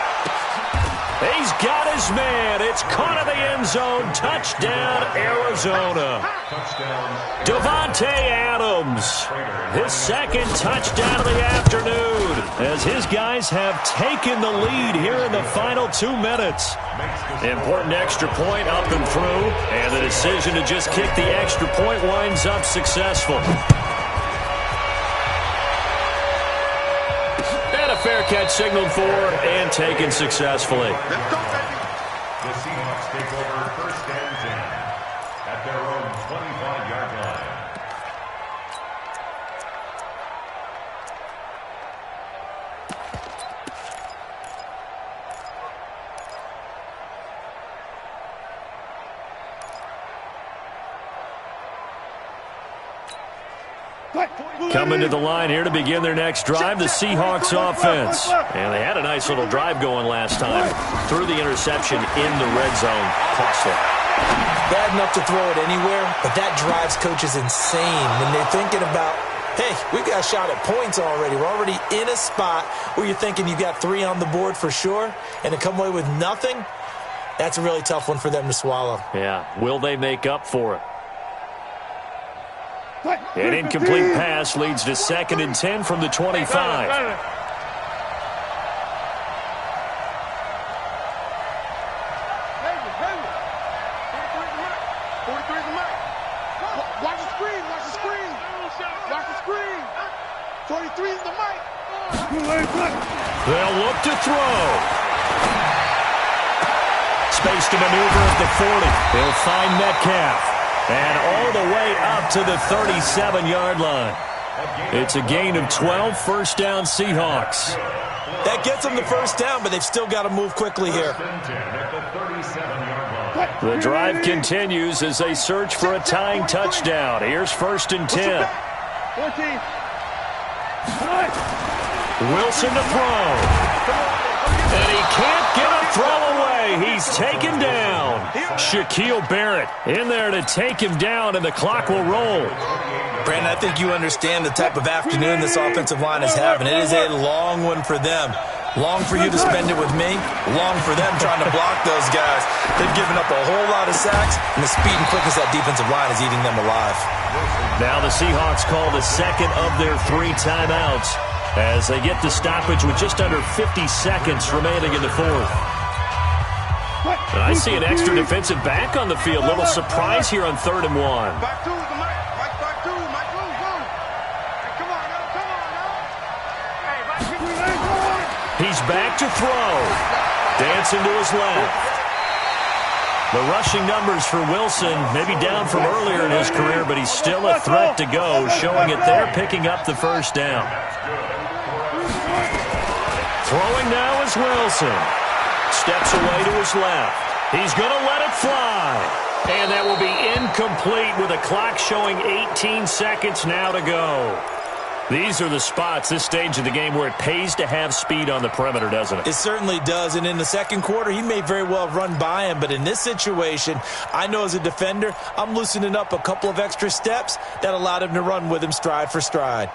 [SPEAKER 7] He's got his man. It's caught in the end zone. Touchdown, Arizona. Davante Adams. His 2nd touchdown of the afternoon as his guys have taken the lead here in the final 2 minutes. Important extra point up and through, and the decision to just kick the extra point winds up successful. Fair catch signaled for and taken successfully.
[SPEAKER 9] The Seahawks take over 1st and 10 at their own 25-yard line.
[SPEAKER 7] Coming to the line here to begin their next drive, the Seahawks offense. And they had a nice little drive going last time. Threw the interception in the red zone. Costly.
[SPEAKER 8] Bad enough to throw it anywhere, but that drives coaches insane when they're thinking about, hey, we've got a shot at points already. We're already in a spot where you're thinking you got 3 on the board for sure, and to come away with nothing, that's a really tough one for them to swallow.
[SPEAKER 7] Yeah, will they make up for it? An incomplete pass leads to 2nd and 10 from the 25.
[SPEAKER 10] Watch the screen, watch the screen. Watch the screen. 43 is the mic.
[SPEAKER 7] They'll look to throw. Space to maneuver at the 40. They'll find Metcalf. And all the way up to the 37-yard line. It's a gain of 12, first down Seahawks.
[SPEAKER 8] That gets them the first down, but they've still got to move quickly here.
[SPEAKER 7] The drive continues as they search for a tying touchdown. Here's 1st and 10. Wilson to throw. And he can't get a throw away. He's taken down. Shaquille Barrett in there to take him down, and the clock will roll.
[SPEAKER 8] Brandon, I think you understand the type of afternoon this offensive line is having. It is a long one for them. Long for you to spend it with me. Long for them trying to block those guys. They've given up a whole lot of sacks, and the speed and quickness of that defensive line is eating them alive.
[SPEAKER 7] Now the Seahawks call the second of their 3 timeouts as they get the stoppage with just under 50 seconds remaining in the 4th. And I see an extra defensive back on the field. Little surprise here on 3rd and 1.
[SPEAKER 10] Back two, back two, Mike, go. Hey, come on now. Hey, Mike,
[SPEAKER 7] he's back to throw. Dancing to his left. The rushing numbers for Wilson maybe down from earlier in his career, but he's still a threat to go, showing it there, picking up the first down. Throwing now is Wilson. Steps away to his left. He's going to let it fly. And that will be incomplete with a clock showing 18 seconds now to go. These are the spots, this stage of the game, where it pays to have speed on the perimeter, doesn't it?
[SPEAKER 8] It certainly does. And in the second quarter, he may very well run by him. But in this situation, I know as a defender, I'm loosening up a couple of extra steps that allowed him to run with him stride for stride.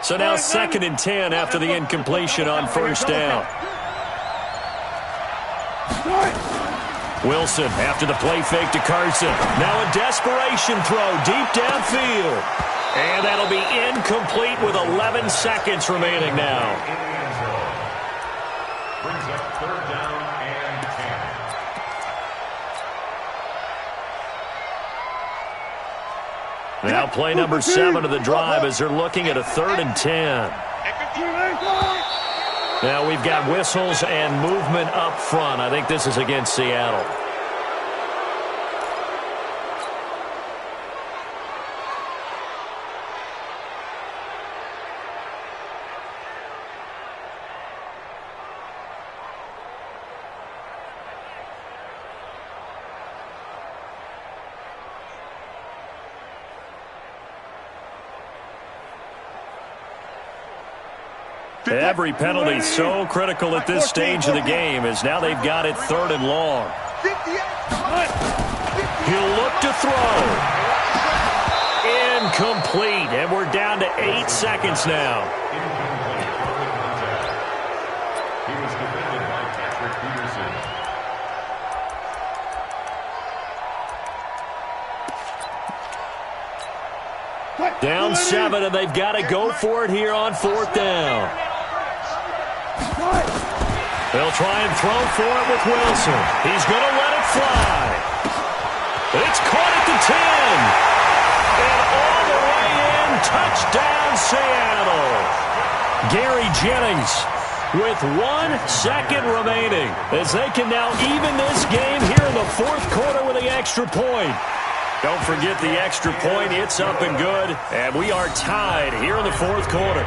[SPEAKER 7] So now 2nd and 10 after the incompletion on 1st down. Wilson after the play fake to Carson. Now a desperation throw deep downfield. And that'll be incomplete with 11 seconds remaining now.
[SPEAKER 9] Brings up 3rd down and 10.
[SPEAKER 7] Now play number 7 of the drive as they're looking at a 3rd and 10. Now we've got whistles and movement up front. I think this is against Seattle. Every penalty so critical at this stage of the game as now they've got it 3rd and long. He'll look to throw. Incomplete, and we're down to 8 seconds now.
[SPEAKER 9] He was defended by Patrick Peterson.
[SPEAKER 7] Down 7, and they've got to go for it here on 4th down. They'll try and throw for it with Wilson. He's going to let it fly. It's caught at the 10. And all the way in, touchdown Seattle. Gary Jennings with 1 second remaining as they can now even this game here in the 4th quarter with the extra point. Don't forget the extra point. It's up and good. And we are tied here in the 4th quarter.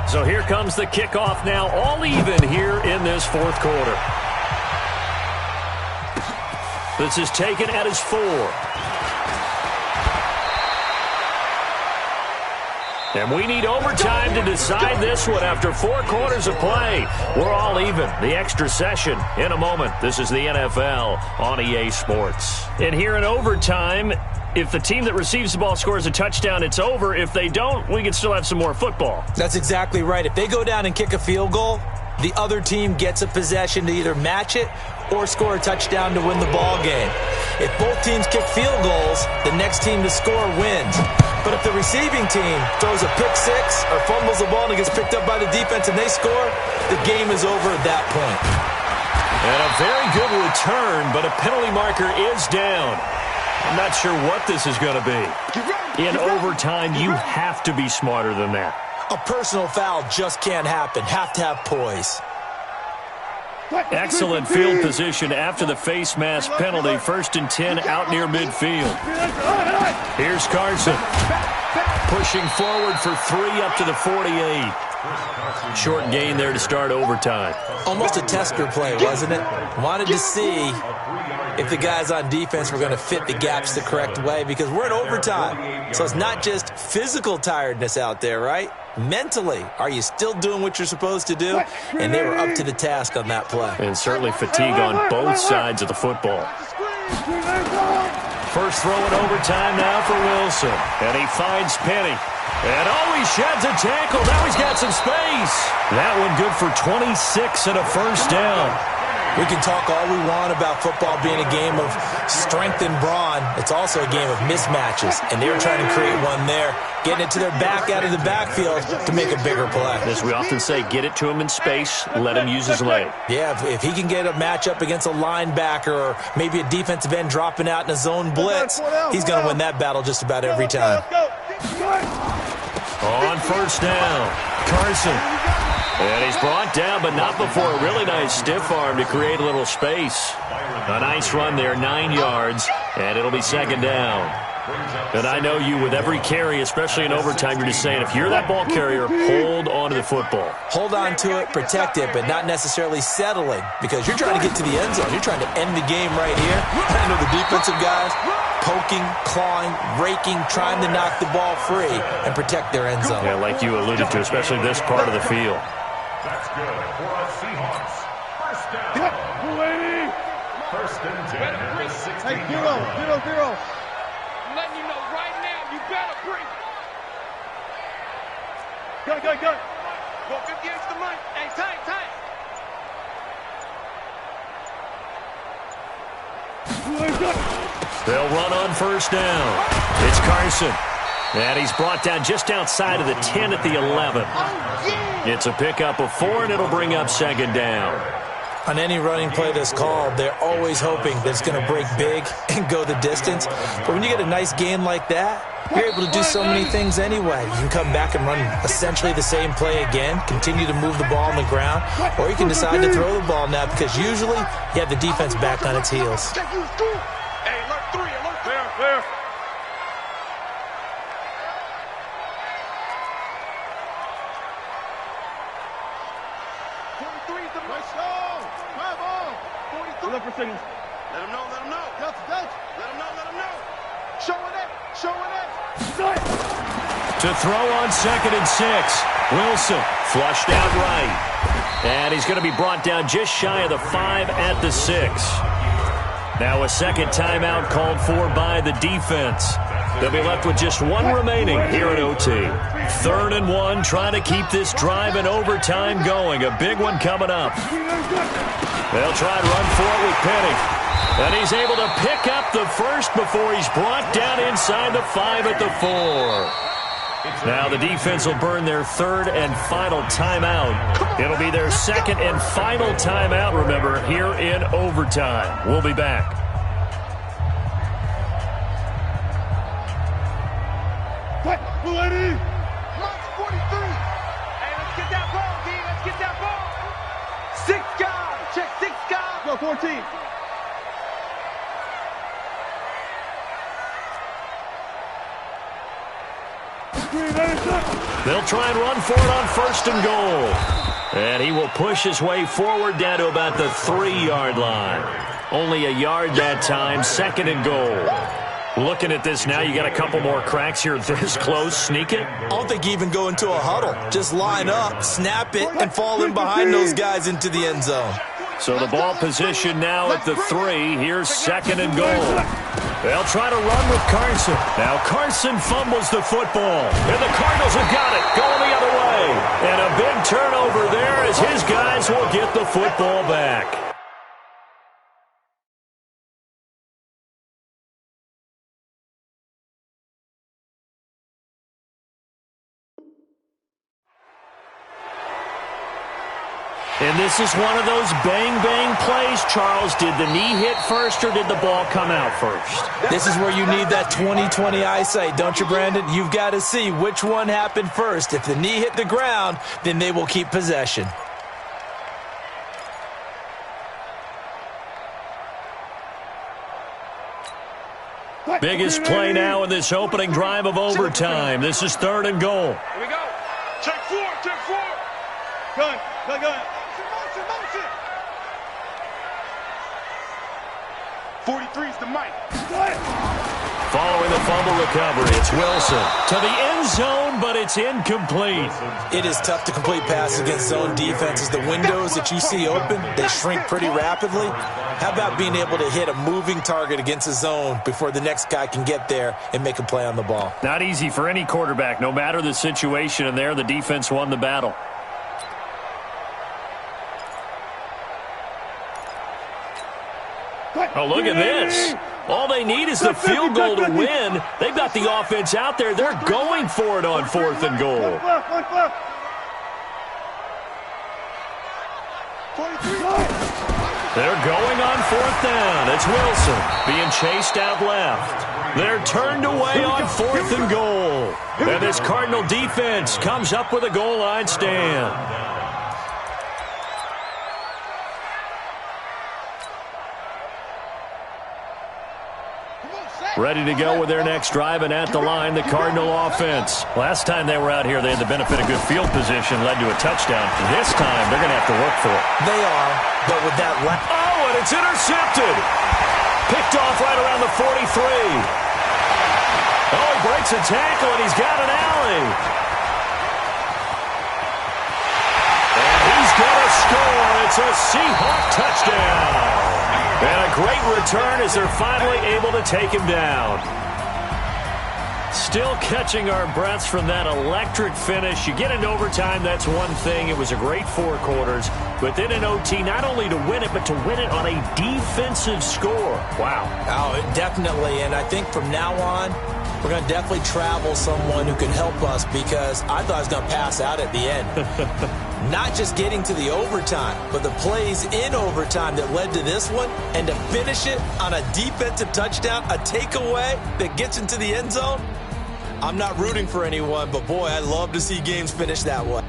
[SPEAKER 7] So here comes the kickoff now, all even here in this 4th quarter. This is taken at his 4. And we need overtime to decide this one after 4 quarters of play. We're all even. The extra session in a moment. This is the NFL on EA Sports. And here in overtime, if the team that receives the ball scores a touchdown, it's over. If they don't, we can still have some more football.
[SPEAKER 8] That's exactly right. If they go down and kick a field goal, the other team gets a possession to either match it or score a touchdown to win the ball game. If both teams kick field goals, the next team to score wins. But if the receiving team throws a pick six or fumbles the ball and it gets picked up by the defense and they score, the game is over at that point.
[SPEAKER 7] And a very good return, but a penalty marker is down. I'm not sure what this is going to be. In overtime, you have to be smarter than that.
[SPEAKER 8] A personal foul just can't happen. Have to have poise.
[SPEAKER 7] Excellent field position after the face mask penalty. 1st and 10 out near midfield. Here's Carson. Pushing forward for 3 up to the 48. Short gain there to start overtime.
[SPEAKER 8] Almost a tester play, wasn't it? Wanted to see if the guys on defense were going to fit the gaps the correct way, because we're in overtime. So it's not just physical tiredness out there, right? Mentally, are you still doing what you're supposed to do? And they were up to the task on that play.
[SPEAKER 7] And certainly fatigue on both sides of the football. First throw in overtime now for Wilson. And he finds Penny. And he sheds a tackle. Now he's got some space. That one good for 26 and a first down.
[SPEAKER 8] We can talk all we want about football being a game of strength and brawn. It's also a game of mismatches, and they were trying to create one there, getting it to their back out of the backfield to make a bigger play.
[SPEAKER 7] As we often say, get it to him in space, let him use his leg.
[SPEAKER 8] Yeah, if he can get a matchup against a linebacker or maybe a defensive end dropping out in a zone blitz, he's going to win that battle just about every time.
[SPEAKER 7] On first down, Carson. And he's brought down, but not before a really nice stiff arm to create a little space. A nice run there, 9 yards, and it'll be 2nd down. And I know you, with every carry, especially in overtime, you're just saying, if you're that ball carrier, hold on to the football.
[SPEAKER 8] Hold on to it, protect it, but not necessarily settling, because you're trying to get to the end zone. You're trying to end the game right here. I know the defensive guys poking, clawing, raking, trying to knock the ball free and protect their end zone.
[SPEAKER 7] Yeah, like you alluded to, especially this part of the field.
[SPEAKER 9] That's good for the Seahawks. First down. 1st and 10 at the 16.
[SPEAKER 10] Hey, 0.
[SPEAKER 11] I'm letting you know right now, you better bring it.
[SPEAKER 10] Go.
[SPEAKER 11] Go 50 extra money. Hey, tight.
[SPEAKER 7] They'll run on first down. It's Carson. And he's brought down just outside of the 10 at the 11. It's a pickup of 4, and it'll bring up 2nd down.
[SPEAKER 8] On any running play that's called, they're always hoping that it's going to break big and go the distance. But when you get a nice gain like that, you're able to do so many things anyway. You can come back and run essentially the same play again, continue to move the ball on the ground, or you can decide to throw the ball now, because usually you have the defense back on its heels.
[SPEAKER 10] Hey, alert 3, clear. Look for signals.
[SPEAKER 11] Let him know.
[SPEAKER 10] Delta.
[SPEAKER 11] Let him know.
[SPEAKER 10] Showing it.
[SPEAKER 7] To throw on 2nd and 6. Wilson flushed out right. And he's going to be brought down just shy of the 5 at the 6. Now a second timeout called for by the defense. They'll be left with just 1 remaining here at OT. 3rd and 1, trying to keep this drive in overtime going. A big one coming up. They'll try and run for it with Penny. And he's able to pick up the first before he's brought down inside the 5 at the 4. Now the defense will burn their 3rd and final timeout. It'll be their 2nd and final timeout, remember, here in overtime. We'll be back.
[SPEAKER 10] Ready?
[SPEAKER 11] March 43. Hey, let's get that ball, D. Let's get that ball. 6 guys. Check 6 guys.
[SPEAKER 10] Go 14.
[SPEAKER 7] They'll try and run for it on 1st and goal. And he will push his way forward down to about the 3-yard line. Only a yard that time, 2nd and goal. Looking at this now, you got a couple more cracks here this close. Sneak it?
[SPEAKER 8] I don't think you even go into a huddle. Just line up, snap it, and fall in behind those guys into the end zone.
[SPEAKER 7] So the ball position now at the 3. Here's 2nd and goal. They'll try to run with Carson. Now Carson fumbles the football. And the Cardinals have got it. Going the other way. And a big turnover there as his guys that ball back. And this is one of those bang-bang plays, Charles. Did the knee hit first or did the ball come out first?
[SPEAKER 8] This is where you need that 20/20 eyesight, don't you, Brandon? You've got to see which one happened first. If the knee hit the ground, then they will keep possession.
[SPEAKER 7] Biggest play now in this opening drive of overtime. This is 3rd and goal.
[SPEAKER 10] Here we go. Check 4, check 4. Gun. Motion. 43 is the mic.
[SPEAKER 7] Following the fumble recovery, it's Wilson to the end zone, but it's incomplete.
[SPEAKER 8] It is tough to complete passes against zone defenses. The windows that you see open, they shrink pretty rapidly. How about being able to hit a moving target against a zone before the next guy can get there and make a play on the ball?
[SPEAKER 7] Not easy for any quarterback, no matter the situation, and there the defense won the battle. Oh, look at this. All they need is the field goal to win. They've got the offense out there. They're going for it on 4th and goal. They're going on 4th down. It's Wilson being chased out left. They're turned away on 4th and goal. And this Cardinal defense comes up with a goal line stand. Ready to go with their next drive, and at the line, the Cardinal offense. Last time they were out here, they had the benefit of good field position, led to a touchdown. This time, they're going to have to work for it.
[SPEAKER 8] They are, but with that...
[SPEAKER 7] Oh, and it's intercepted. Picked off right around the 43. Oh, he breaks a tackle, and he's got an alley. And he's going to score. It's a Seahawk touchdown. And a great return as they're finally able to take him down. Still catching our breaths from that electric finish. You get into overtime, that's one thing. It was a great 4 quarters. But then in OT, not only to win it, but to win it on a defensive score. Wow.
[SPEAKER 8] Oh, definitely. And I think from now on, we're going to definitely travel someone who can help us, because I thought I was going to pass out at the end. Not just getting to the overtime, but the plays in overtime that led to this one, and to finish it on a defensive touchdown, a takeaway that gets into the end zone. I'm not rooting for anyone, but boy, I love to see games finish that way.